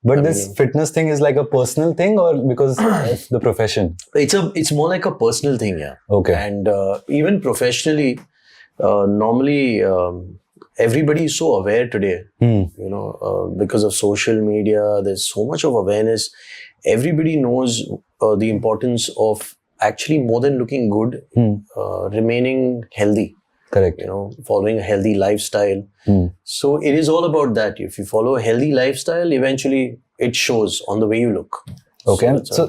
But this fitness thing is like a personal thing or because of the profession? It's more like a personal thing, yeah. Okay. And even professionally, normally everybody is so aware today, because of social media. There's so much of awareness. Everybody knows the importance of actually more than looking good, remaining healthy. Correct. Following a healthy lifestyle. So it is all about that. If you follow a healthy lifestyle, eventually it shows on the way you look. Okay. So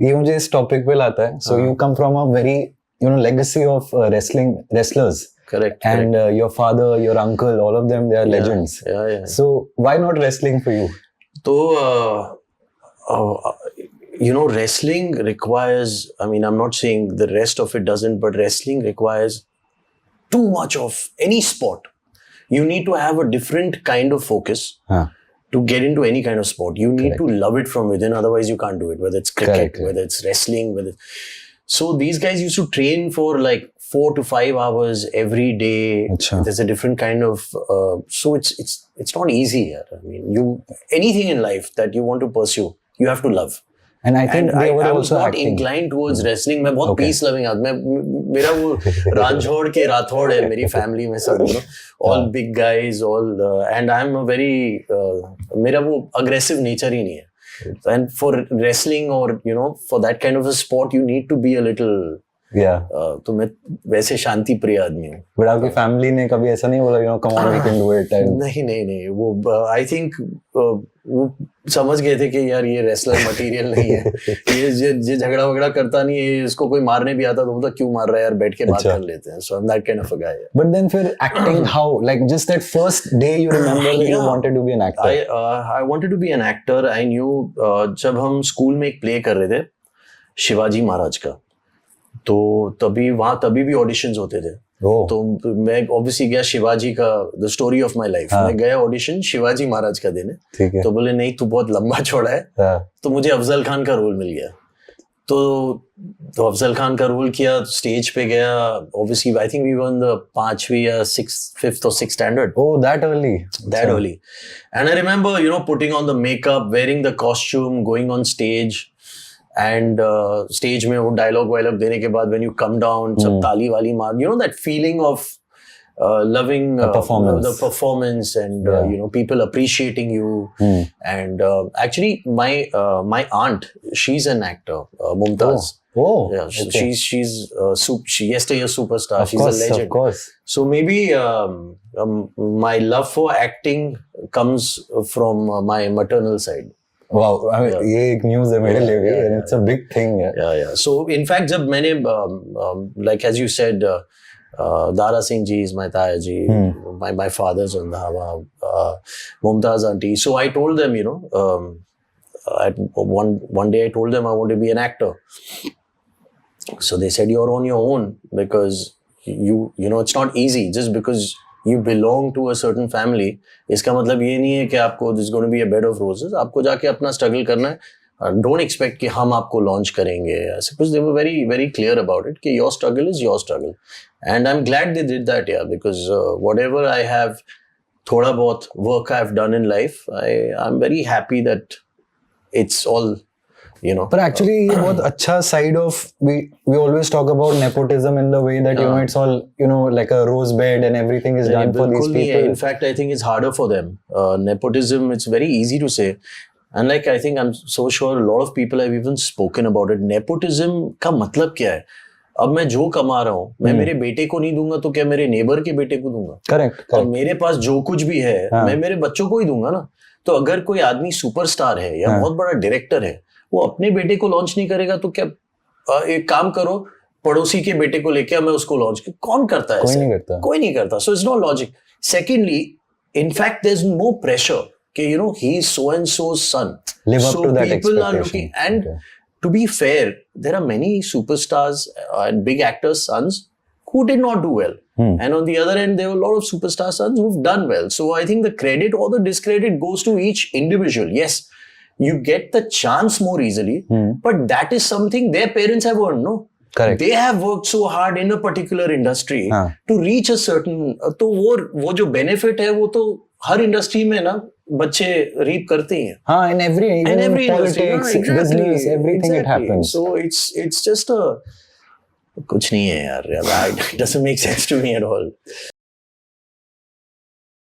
ये मुझे इस topic पे लाता है. So you come from a very legacy of wrestlers. Correct. And your father, your uncle, all of them, they are legends. Yeah. So why not wrestling for you? So wrestling requires. I mean, I'm not saying the rest of it doesn't, but wrestling requires too much of any sport. You need to have a different kind of focus to get into any kind of sport. You need to love it from within, otherwise you can't do it. Whether it's cricket, whether it's wrestling, so these guys used to train for like 4 to 5 hours every day. Achha. There's a different kind of so it's not easzy. I mean, anything in life that you want to pursue, you have to love. And I think they were also not acting. inclined towards wrestling. मैं बहुत peace loving आदमी. मेरा वो रांझोड़ के राठौड़ है मेरी family में सब, all big guys, all and I'm a very मेरा वो aggressive nature ही नहीं है. And for wrestling or for that kind of a sport, you need to be a little. तो मैं वैसे शांति प्रिय आदमी हूँ. But आपकी फैमिली ने कभी ऐसा नहीं बोला come on we can do it? नहीं वो I think वो समझ गए थे कि यार ये रेसलर मटेरियल नहीं है. ये झगड़ा वगड़ा करता नहीं है. इसको कोई मारने भी आता तो बोलता क्यों मार रहा है यार, बैठ के बात कर लेते हैं. So I'm that kind of a guy. But then फिर acting how? Like just that first day you remember that you wanted to be an actor? I wanted to be an actor. I knew जब हम school में एक play कर रहे थे शिवाजी महाराज का, तो तभी भी ऑडिशंस होते थे. तो मैं ऑब्वियसली गया शिवाजी का the story of my life. मैं गया ऑडिशन शिवाजी महाराज का देने. तो बोले नहीं तू बहुत लंबा चौड़ा है. तो मुझे अफजल खान का रोल मिल गया. तो अफजल खान का रोल किया, स्टेज पे गया. Obviously I think we were in the 5वीं या 5th or 6th standard. Oh, that early. That early. And I remember putting on the makeup, wearing the costume, going on stage. And stage में वो dialogue देने के बाद when you come down, सब ताली वाली मार, that feeling of loving the performance and people appreciating you. And actually my aunt, she's an actor, Mumtaz. Yeah, okay. She's yesteryear superstar. She's a legend. Of course. So maybe my love for acting comes from my maternal side. Wow, I mean, ये एक news है मेरे लिए भी, and it's a big thing. Yeah. So in fact, जब मैंने like as you said, Dara Singh ji is my Taya ji, my father's on the Hawa, Mumtaz auntie. So I told them, one day I told them I want to be an actor. So they said you're on your own because it's not easy just because you belong to a certain family. इसका मतलब ये नहीं है कि आपको this is going to be a bed of roses. आपको जाके अपना struggle करना है. Don't expect कि हम आपको launch करेंगे. I suppose they were very very clear about it कि your struggle is your struggle. And I'm glad they did that, because whatever I have, थोड़ा बहुत work I've done in life, I'm very happy that it's all. But actually, ये बहुत अच्छा side of we always talk about nepotism in the way that it's all like a rose bed and everything is done for these people. In fact, I think it's harder for them. Nepotism, it's very easy to say, and like I think I'm so sure a lot of people have even spoken about it. Nepotism का मतलब क्या है? अब मैं जो कमा रहा हूँ, मैं मेरे बेटे को नहीं दूंगा तो क्या मेरे नेबर के बेटे को दूंगा? करेक्ट. और मेरे पास जो कुछ भी है, मैं मेरे बच्चों को ही दूंगा ना. तो अगर कोई आदमी सुपरस्टार है या बहुत बड़ा डायरेक्टर है, वो अपने बेटे को लॉन्च नहीं करेगा तो क्या एक काम करो, पड़ोसी के बेटे को लेके मैं उसको लॉन्च. कौन करता है? कोई नहीं करता. So it's no logic. Secondly, in fact there is no pressure कि he is so and so son. Live up to that people are looking, and to be fair, there are many superstars and big actors' sons who did not do well. And on the other end, there were a lot of superstar sons who've done well. So I think the credit or the discredit goes to each individual. Yes, you get the chance more easily, but that is something their parents have earned, no? Correct. They have worked so hard in a particular industry to reach a certain. तो वो जो benefit है वो तो हर industry में ना बच्चे rape करते हैं. हाँ, in every, even in industry, politics, exactly, business, everything it exactly. happens. So it's just a कुछ नहीं है यार. It doesn't make sense to me at all.